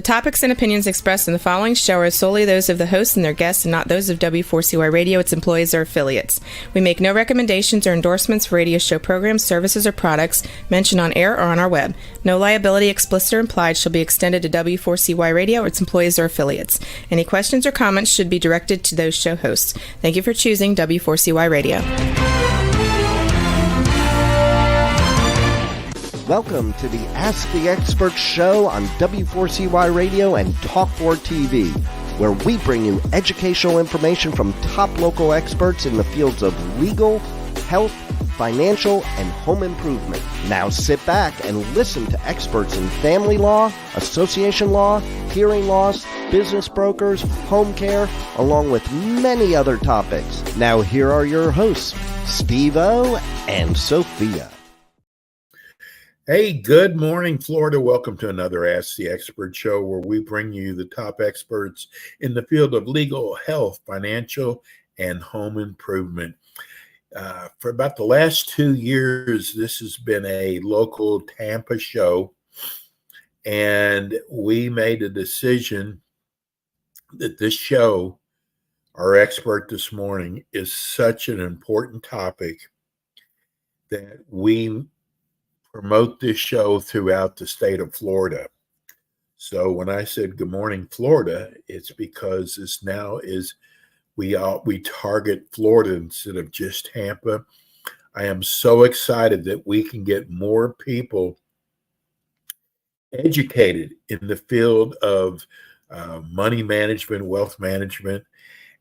topics and opinions expressed in the following show are solely those of the hosts and their guests and not those of W4CY Radio, its employees, or affiliates. We make no recommendations or endorsements for radio show programs, services, or products mentioned on air or on our web. No liability, explicit or implied, shall be extended to W4CY Radio or its employees or affiliates. Any questions or comments should be directed to those show hosts. Thank you for choosing W4CY Radio. Welcome to the Ask the Expert show on W4CY Radio and Talk4 TV, where we bring you educational information from top local experts in the fields of legal, health, financial, and home improvement. Now sit back and listen to experts in family law, association law, hearing loss, business brokers, home care, along with many other topics. Now here are your hosts, Steve-O and Sophia. Hey, good morning, Florida. Welcome to another Ask the Expert show where we bring you the top experts in the field of legal, health, financial, and home improvement. For about the last 2 years, this has been a local Tampa show, and we made a decision that this show, our expert this morning, is such an important topic that we promote this show throughout the state of Florida. So when I said good morning, Florida, it's because this now is we target Florida instead of just Tampa. I am so excited that we can get more people educated in the field of money management, wealth management.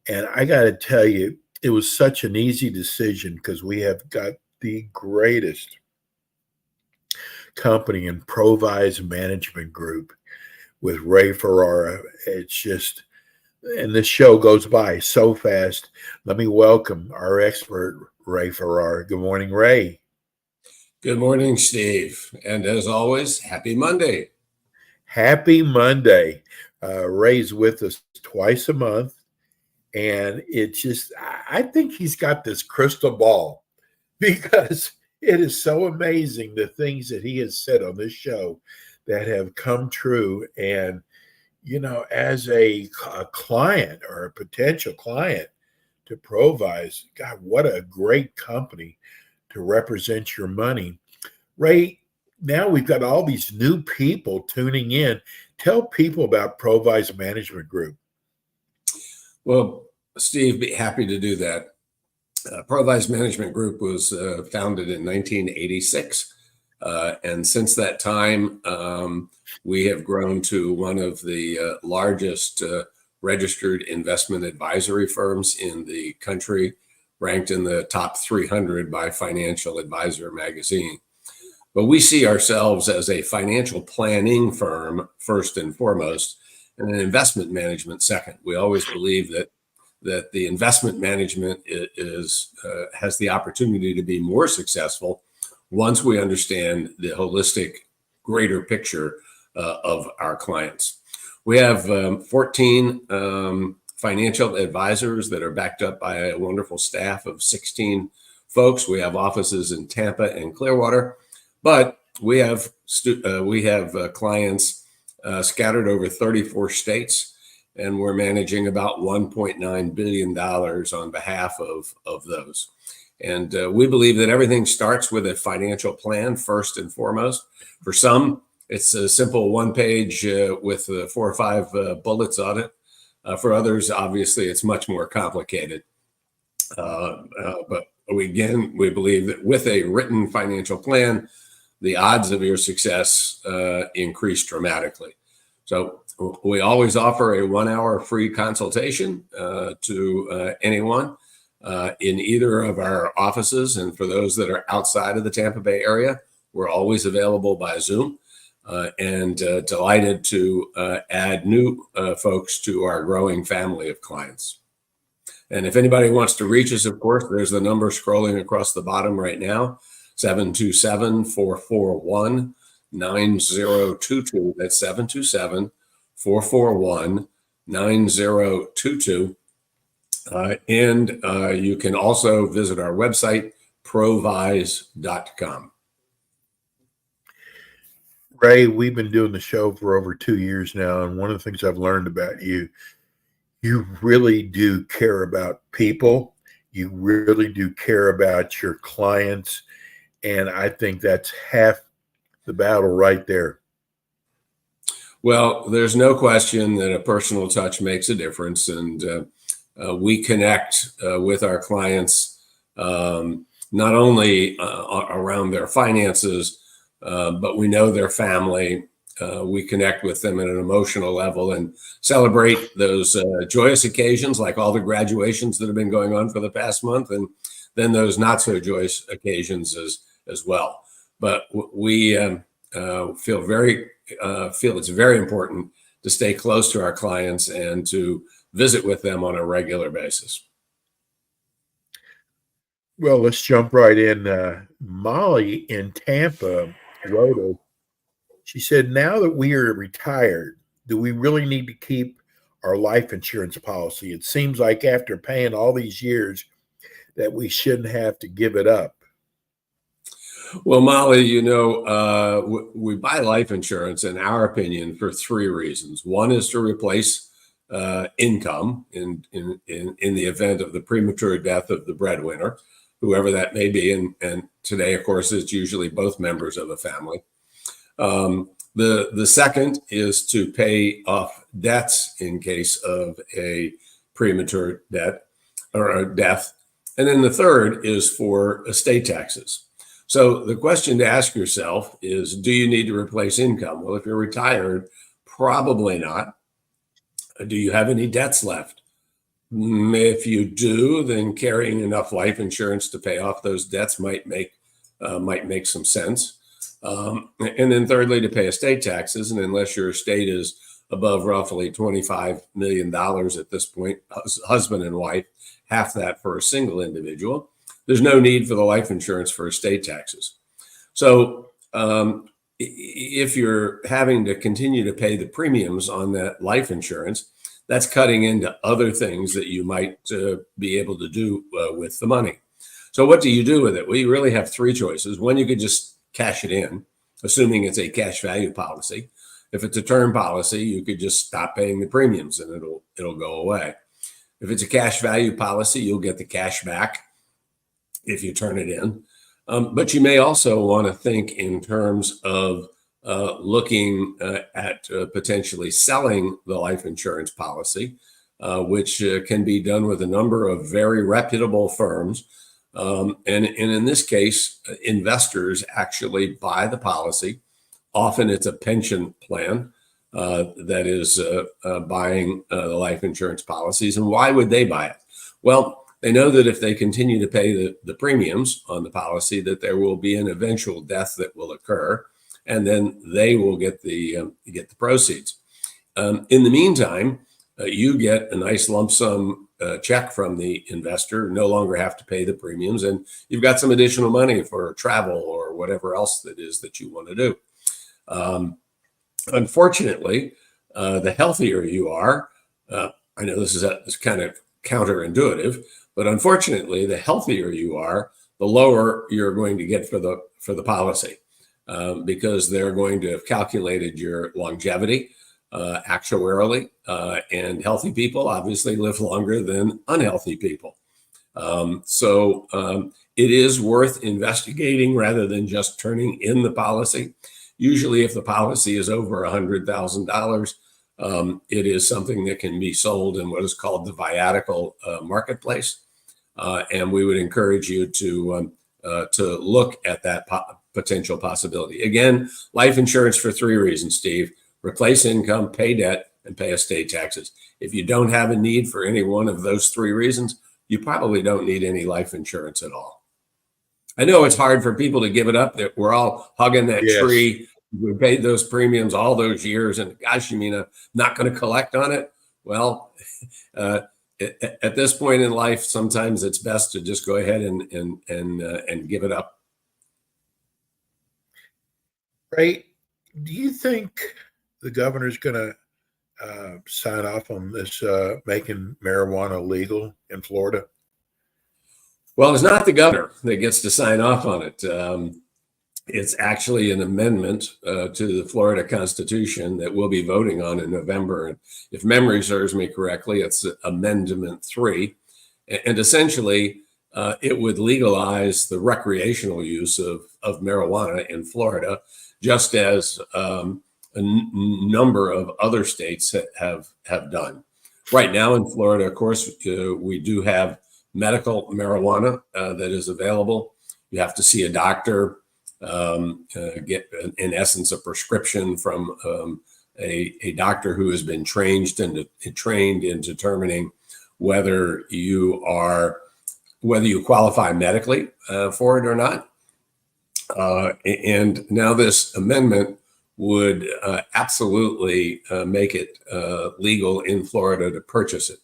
And I got to tell you, it was such an easy decision because we have got the greatest company in Provise Management Group with Ray Ferrara. It's just, and this show goes by so fast. Let me welcome our expert, Ray Ferrara. Good morning, Ray. Good morning, Steve. And as always, happy Monday. Happy Monday. Ray's with us twice a month. And it's just, I think he's got this crystal ball because it is so amazing the things that he has said on this show that have come true. And, you know, as a client or a potential client to Provise, God, what a great company to represent your money. Ray, now we've got all these new people tuning in. Tell people about Provise Management Group. Well, Steve, be happy to do that. Provise Management Group was founded in 1986. And since that time, we have grown to one of the largest registered investment advisory firms in the country, ranked in the top 300 by Financial Advisor magazine. But we see ourselves as a financial planning firm, first and foremost, and an investment management second. We always believe that the investment management has the opportunity to be more successful once we understand the holistic, greater picture of our clients. We have 14 financial advisors that are backed up by a wonderful staff of 16 folks. We have offices in Tampa and Clearwater, but we have clients scattered over 34 states. And we're managing about $1.9 billion on behalf of those. And we believe that everything starts with a financial plan first and foremost. For some, it's a simple one page with 4 or 5 bullets on it. For others, obviously, it's much more complicated. But we believe that with a written financial plan, the odds of your success increase dramatically. So we always offer a 1-hour free consultation to anyone in either of our offices. And for those that are outside of the Tampa Bay area, we're always available by Zoom and delighted to add new folks to our growing family of clients. And if anybody wants to reach us, of course, there's the number scrolling across the bottom right now, 727-441-9022. That's 727-441-9022. And you can also visit our website, provise.com. Ray, we've been doing the show for over 2 years now, and one of the things I've learned about you, you really do care about people. You really do care about your clients, and I think that's half the battle right there. Well, there's no question that a personal touch makes a difference, and we connect with our clients not only around their finances, but we know their family. We connect with them at an emotional level and celebrate those joyous occasions, like all the graduations that have been going on for the past month, and then those not so joyous occasions as well. But we feel it's very important to stay close to our clients and to visit with them on a regular basis. Well, let's jump right in. Molly in Tampa wrote us. She said, now that we are retired, do we really need to keep our life insurance policy? It seems like after paying all these years that we shouldn't have to give it up. Well, Molly, we buy life insurance, in our opinion, for three reasons. One is to replace income in the event of the premature death of the breadwinner, whoever that may be. And today, of course, it's usually both members of a family. The second is to pay off debts in case of a premature debt or a death. And then the third is for estate taxes. So the question to ask yourself is, do you need to replace income? Well, if you're retired, probably not. Do you have any debts left? If you do, then carrying enough life insurance to pay off those debts might make some sense. And then thirdly, to pay estate taxes. And unless your estate is above roughly $25 million at this point, husband and wife, half that for a single individual, there's no need for the life insurance for estate taxes. So if you're having to continue to pay the premiums on that life insurance, that's cutting into other things that you might be able to do with the money. So what do you do with it? Well, you really have three choices. One, you could just cash it in, assuming it's a cash value policy. If it's a term policy, you could just stop paying the premiums and it'll go away. If it's a cash value policy, you'll get the cash back if you turn it in. But you may also want to think in terms of looking at potentially selling the life insurance policy, which can be done with a number of very reputable firms. And in this case, investors actually buy the policy. Often it's a pension plan that is buying the life insurance policies. And why would they buy it? Well, they know that if they continue to pay the premiums on the policy, that there will be an eventual death that will occur, and then they will get the proceeds. In the meantime, you get a nice lump sum check from the investor, no longer have to pay the premiums, and you've got some additional money for travel or whatever else that is that you want to do. Unfortunately, the healthier you are, I know this is kind of counterintuitive, but unfortunately, the healthier you are, the lower you're going to get for the policy, because they're going to have calculated your longevity actuarially, and healthy people obviously live longer than unhealthy people. So it is worth investigating rather than just turning in the policy. Usually, if the policy is over $100,000, it is something that can be sold in what is called the viatical marketplace. And we would encourage you to look at that potential possibility. Again, life insurance for three reasons, Steve: replace income, pay debt, and pay estate taxes. If you don't have a need for any one of those three reasons, you probably don't need any life insurance at all. I know it's hard for people to give it up, that we're all hugging that tree. We paid those premiums all those years, and gosh, you mean I'm not going to collect on it? Well, at this point in life, sometimes it's best to just go ahead and give it up. Right? Do you think the governor's going to sign off on this making marijuana legal in Florida? Well, it's not the governor that gets to sign off on it. It's actually an amendment to the Florida Constitution that we'll be voting on in November. And if memory serves me correctly, it's Amendment 3. And essentially, it would legalize the recreational use of marijuana in Florida, just as number of other states have done. Right now in Florida, of course, we do have medical marijuana that is available. You have to see a doctor, get, in essence, a prescription from a doctor who has been trained in determining whether you qualify medically for it or not. And now this amendment would absolutely make it legal in Florida to purchase it.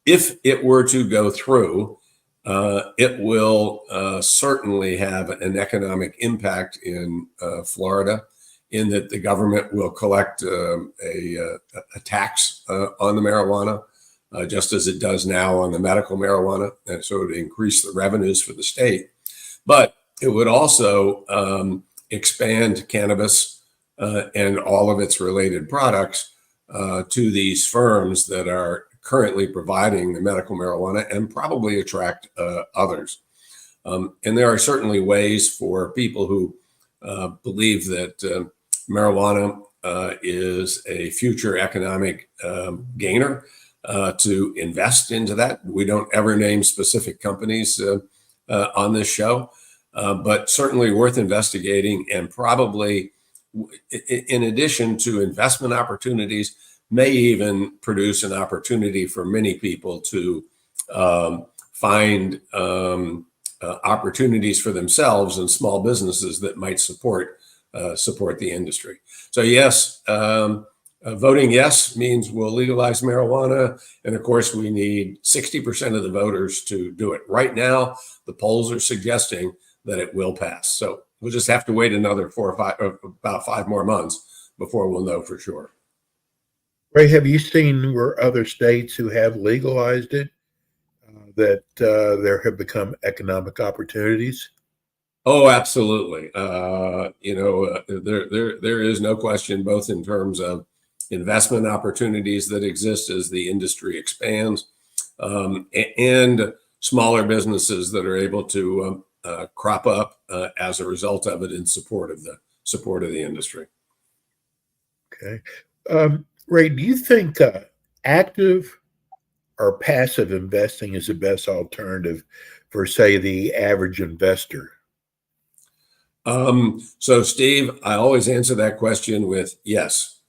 If it were to go through, it will certainly have an economic impact in Florida, in that the government will collect a tax on the marijuana, just as it does now on the medical marijuana, and so it would increase the revenues for the state. But it would also expand cannabis and all of its related products to these firms that are currently providing the medical marijuana, and probably attract others. And there are certainly ways for people who believe that marijuana is a future economic gainer to invest into that. We don't ever name specific companies on this show, but certainly worth investigating, and probably, in addition to investment opportunities, may even produce an opportunity for many people to find opportunities for themselves and small businesses that might support the industry. So yes, voting yes means we'll legalize marijuana. And of course, we need 60% of the voters to do it. Right now, the polls are suggesting that it will pass. So we'll just have to wait another about 5 more months before we'll know for sure. Ray, have you seen where other states who have legalized it that there have become economic opportunities? Oh, absolutely. There is no question, both in terms of investment opportunities that exist as the industry expands, and smaller businesses that are able to crop up as a result of it in support of the industry. Okay. Ray, do you think active or passive investing is the best alternative for, say, the average investor? So, Steve, I always answer that question with yes.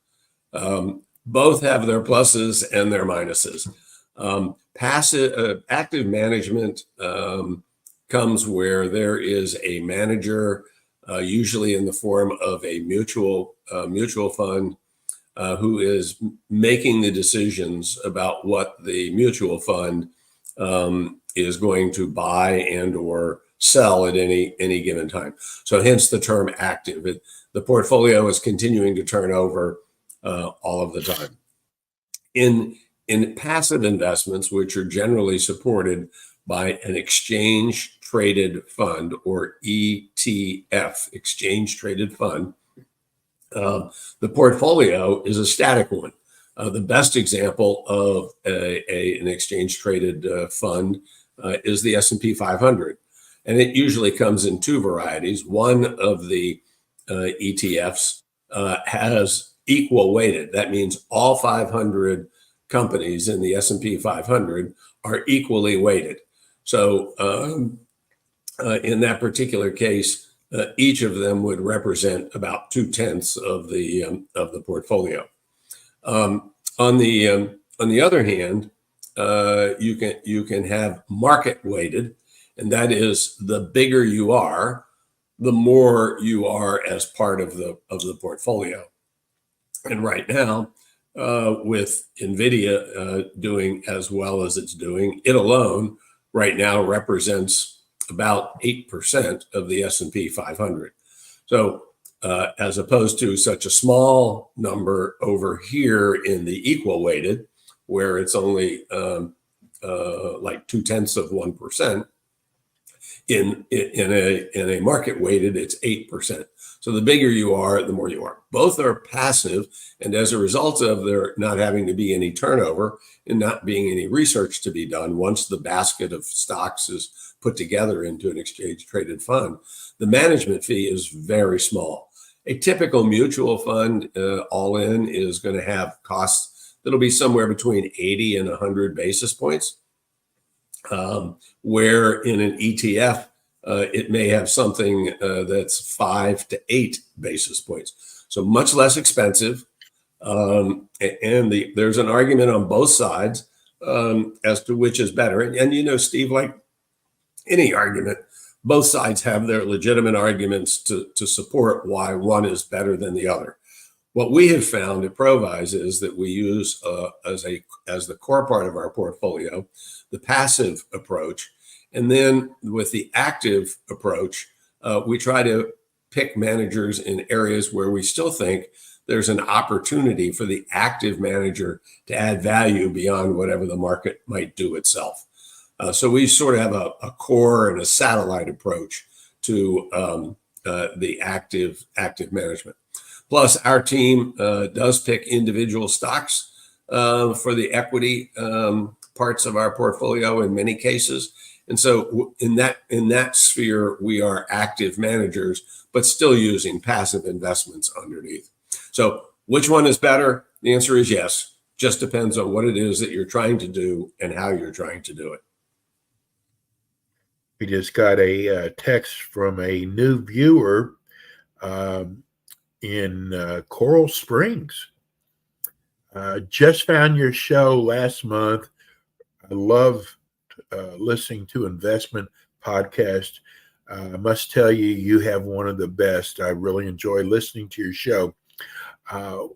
Both have their pluses and their minuses. Active management comes where there is a manager, usually in the form of a mutual fund, who is making the decisions about what the mutual fund is going to buy and or sell at any given time. So hence the term active. The portfolio is continuing to turn over all of the time. In passive investments, which are generally supported by an exchange traded fund, or ETF, exchange traded fund, the portfolio is a static one. The best example of an exchange traded fund is the S&P 500. And it usually comes in 2 varieties. One of the ETFs has equal weighted. That means all 500 companies in the S&P 500 are equally weighted. So in that particular case, each of them would represent about 2/10 of the portfolio. On the other hand, you can have market weighted, and that is the bigger you are, the more you are as part of the portfolio. And right now, with NVIDIA doing as well as it's doing, it alone right now represents about 8% of the S&P 500. So as opposed to such a small number over here in the equal weighted, where it's only like 2/10 of 1%, In a market weighted, it's 8%. So the bigger you are, the more you are. Both are passive, and as a result of there not having to be any turnover and not being any research to be done, once the basket of stocks is put together into an exchange traded fund, the management fee is very small. A typical mutual fund all in is going to have costs that'll be somewhere between 80 and 100 basis points. Where in an ETF, it may have something that's 5 to 8 basis points. So much less expensive. There's an argument on both sides as to which is better. And Steve, like any argument, both sides have their legitimate arguments to support why one is better than the other. What we have found at Provise is that we use as the core part of our portfolio the passive approach, and then with the active approach, we try to pick managers in areas where we still think there's an opportunity for the active manager to add value beyond whatever the market might do itself. So we sort of have a core and a satellite approach to the active management. Plus, our team does pick individual stocks for the equity parts of our portfolio in many cases. And so in that sphere, we are active managers, but still using passive investments underneath. So which one is better? The answer is yes. Just depends on what it is that you're trying to do and how you're trying to do it. We just got a text from a new viewer in Coral Springs. Just found your show last month. I love listening to investment podcasts. I must tell you, you have one of the best. I really enjoy listening to your show. I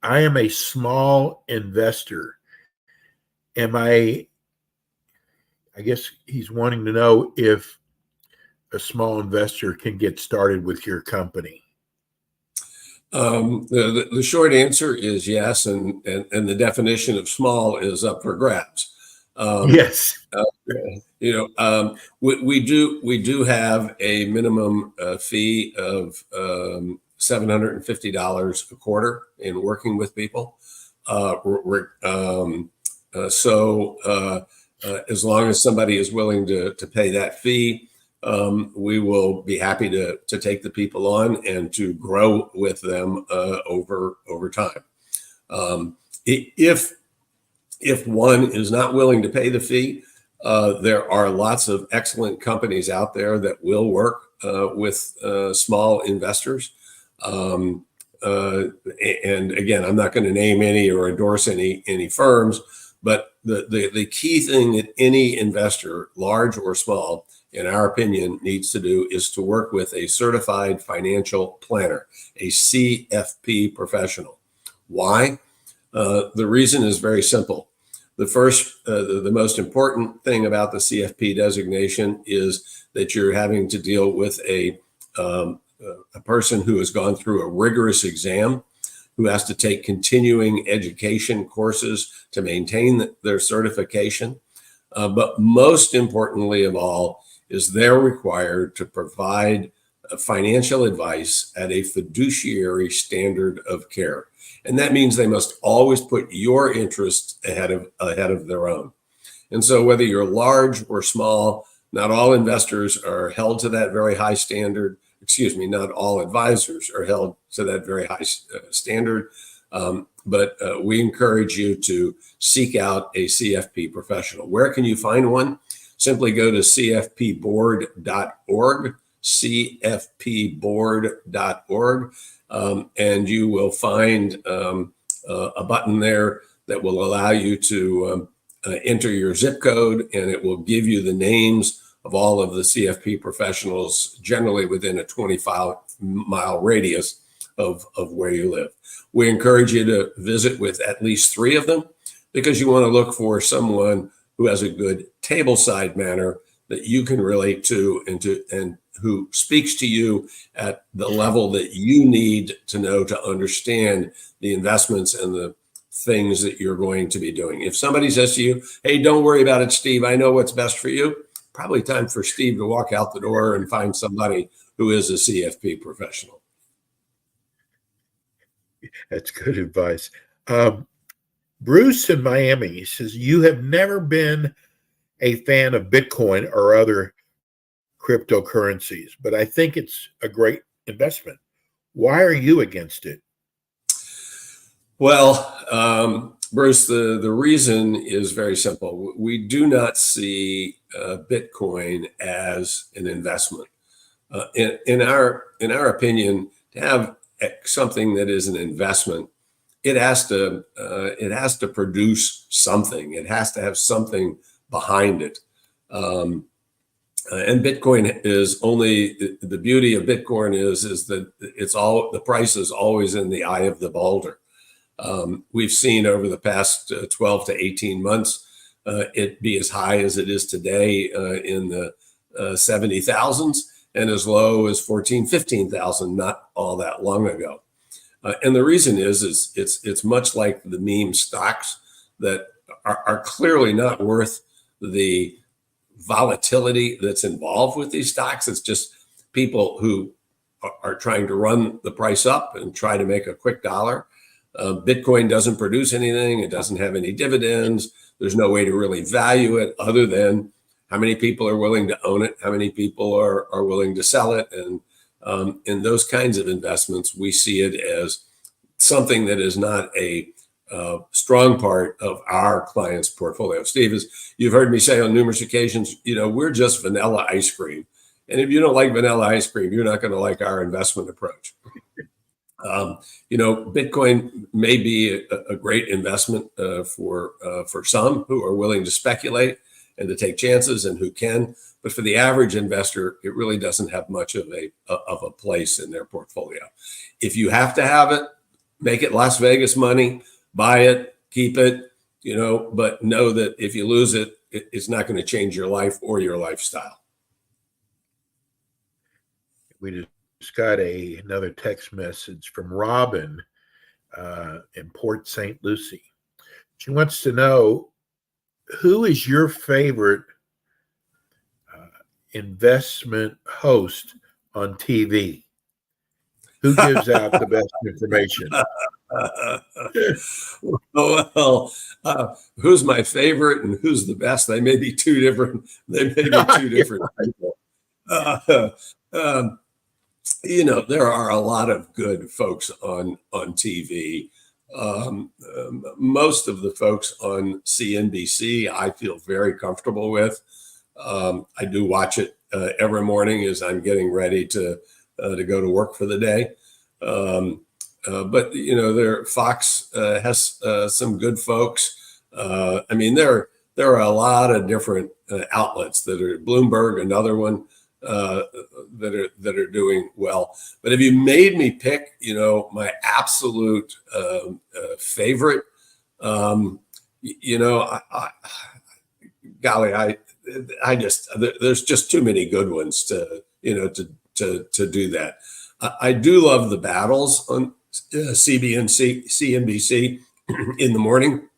am a small investor. I guess he's wanting to know if a small investor can get started with your company. The short answer is yes, and the definition of small is up for grabs. Yes. We do have a minimum fee of $750 a quarter in working with people. As long as somebody is willing to pay that fee, we will be happy to take the people on and to grow with them over time. If one is not willing to pay the fee, there are lots of excellent companies out there that will work with small investors. And again, I'm not going to name any or endorse any firms, but the key thing that any investor, large or small, in our opinion, needs to do is to work with a certified financial planner, a CFP professional. Why? The reason is very simple. The most important thing about the CFP designation is that you're having to deal with a person who has gone through a rigorous exam, who has to take continuing education courses to maintain their certification. But most importantly of all is they're required to provide financial advice at a fiduciary standard of care. And that means they must always put your interests ahead of their own. And so whether you're large or small, not all investors are held to that very high standard. Not all advisors are held to that very high standard. But we encourage you to seek out a CFP professional. Where can you find one? Simply go to cfpboard.org, cfpboard.org, and you will find a button there that will allow you to enter your zip code, and it will give you the names of all of the CFP professionals, generally within a 25-mile radius of where you live. We encourage you to visit with at least 3 of them, because you want to look for someone who has a good tableside manner that you can relate to and who speaks to you at the level that you need to know to understand the investments and the things that you're going to be doing. If somebody says to you, "Hey, don't worry about it, Steve, I know what's best for you," probably time for Steve to walk out the door and find somebody who is a CFP professional. That's good advice. Bruce in Miami, he says, you have never been a fan of Bitcoin or other cryptocurrencies, but I think it's a great investment. Why are you against it? Well, Bruce, the reason is very simple. We do not see Bitcoin as an investment. In our opinion, to have something that is an investment, it has to produce something. It has to have something behind it. And Bitcoin is only, the beauty of Bitcoin is that the price is always in the eye of the beholder. We've seen over the past 12 to 18 months it be as high as it is today in the 70,000s and as low as 14, 15,000 not all that long ago. And the reason is it's much like the meme stocks that are clearly not worth the volatility that's involved with these stocks. It's just people who are trying to run the price up and try to make a quick dollar. Bitcoin doesn't produce anything. It doesn't have any dividends. There's no way to really value it other than how many people are willing to own it, how many people are willing to sell it. And in those kinds of investments, we see it as something that is not a strong part of our client's portfolio. Steve, as you've heard me say on numerous occasions, we're just vanilla ice cream. And if you don't like vanilla ice cream, you're not going to like our investment approach. Bitcoin may be a great investment for some who are willing to speculate and to take chances and who can. But for the average investor, it really doesn't have much of a place in their portfolio. If you have to have it, make it Las Vegas money, buy it, keep it, but know that if you lose it, it's not going to change your life or your lifestyle. We just got another text message from Robin in Port St. Lucie. She wants to know, who is your favorite investment host on TV? Who gives out the best information? Well, who's my favorite and who's the best? They may be two different people. There are a lot of good folks on TV. Most of the folks on CNBC, I feel very comfortable with. I do watch it every morning as I'm getting ready to go to work for the day. But Fox has some good folks. There are a lot of different outlets that are Bloomberg, another one that are doing well. But if you made me pick, my absolute favorite, there's just too many good ones to do that. I do love the battles on CNBC in the morning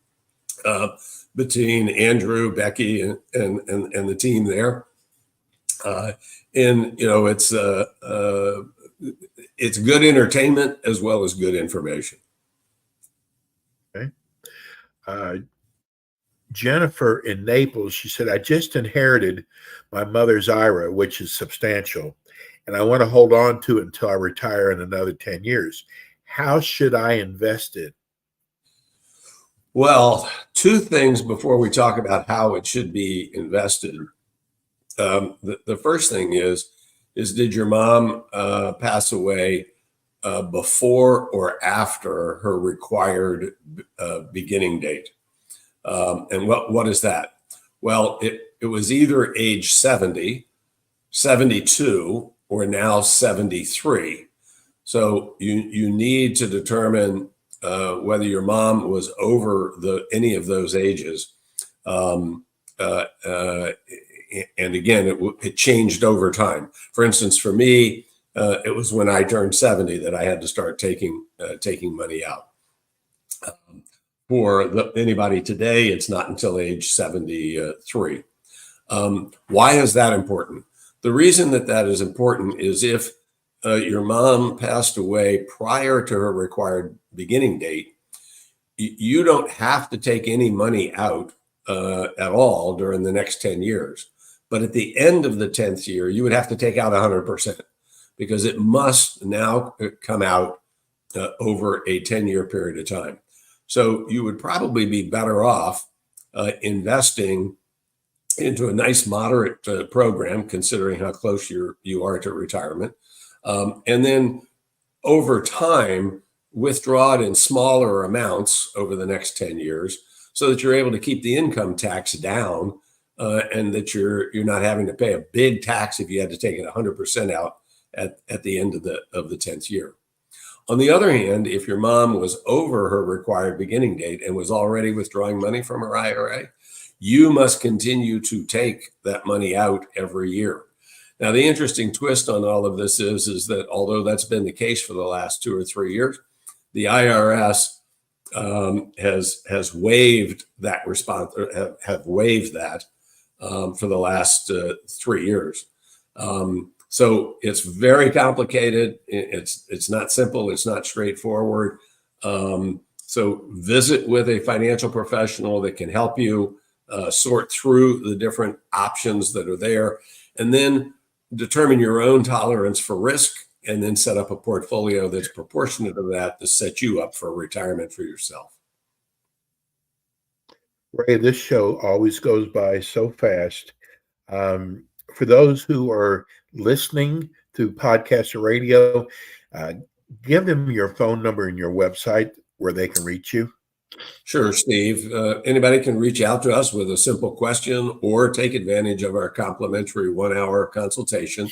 between Andrew, Becky, and the team there. It's good entertainment as well as good information. Okay. Jennifer in Naples, she said, I just inherited my mother's IRA, which is substantial, and I want to hold on to it until I retire in another 10 years. How should I invest it? Well, two things before we talk about how it should be invested. The first thing is did your mom pass away before or after her required beginning date? And what is that? Well, it was either age 70, 72, or now 73. So you need to determine whether your mom was over any of those ages. And again, it changed over time. For instance, for me, it was when I turned 70 that I had to start taking money out. For anybody today, it's not until age 73. Why is that important? The reason that is important is if your mom passed away prior to her required beginning date, you don't have to take any money out at all during the next 10 years. But at the end of the 10th year, you would have to take out 100% because it must now come out over a 10-year period of time. So you would probably be better off investing into a nice moderate program, considering how close you are to retirement. And then over time, withdraw it in smaller amounts over the next 10 years so that you're able to keep the income tax down and that you're not having to pay a big tax if you had to take it 100% out at the end of the 10th year. On the other hand, if your mom was over her required beginning date and was already withdrawing money from her IRA, you must continue to take that money out every year. Now, the interesting twist on all of this is that although that's been the case for the last 2 or 3 years, the IRS has waived that response, or have waived that for the last 3 years. So it's very complicated. It's not simple. It's not straightforward. So visit with a financial professional that can help you sort through the different options that are there, and then determine your own tolerance for risk, and then set up a portfolio that's proportionate to that to set you up for retirement for yourself. Ray, this show always goes by so fast. For those who are listening to podcast or radio, give them your phone number and your website where they can reach you. Sure, Steve. Anybody can reach out to us with a simple question or take advantage of our complimentary 1-hour consultation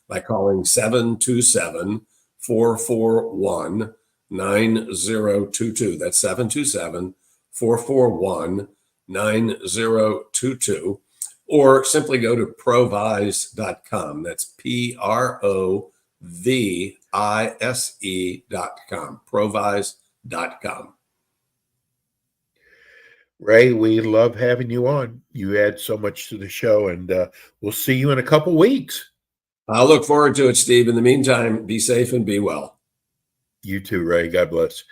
by calling 727-441-9022. That's 727-441-9022. Or simply go to provise.com. That's PROVISE.com. Provise.com. Ray, we love having you on. You add so much to the show, and we'll see you in a couple weeks. I'll look forward to it, Steve. In the meantime, be safe and be well. You too, Ray. God bless.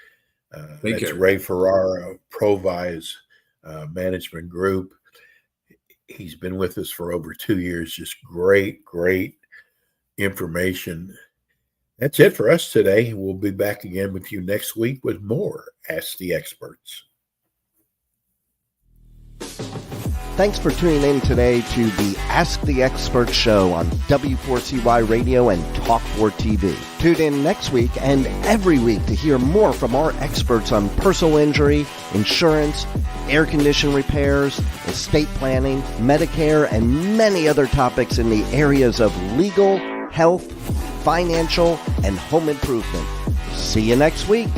Take That's care. Ray Ferrara, Provise Management Group. He's been with us for over 2 years. Just great information. That's it for us today. We'll be back again with you next week with more Ask the Experts. Thanks for tuning in today to the Ask the Expert show on W4CY Radio and Talk4 TV. Tune in next week and every week to hear more from our experts on personal injury, insurance, air condition repairs, estate planning, Medicare, and many other topics in the areas of legal, health, financial, and home improvement. See you next week.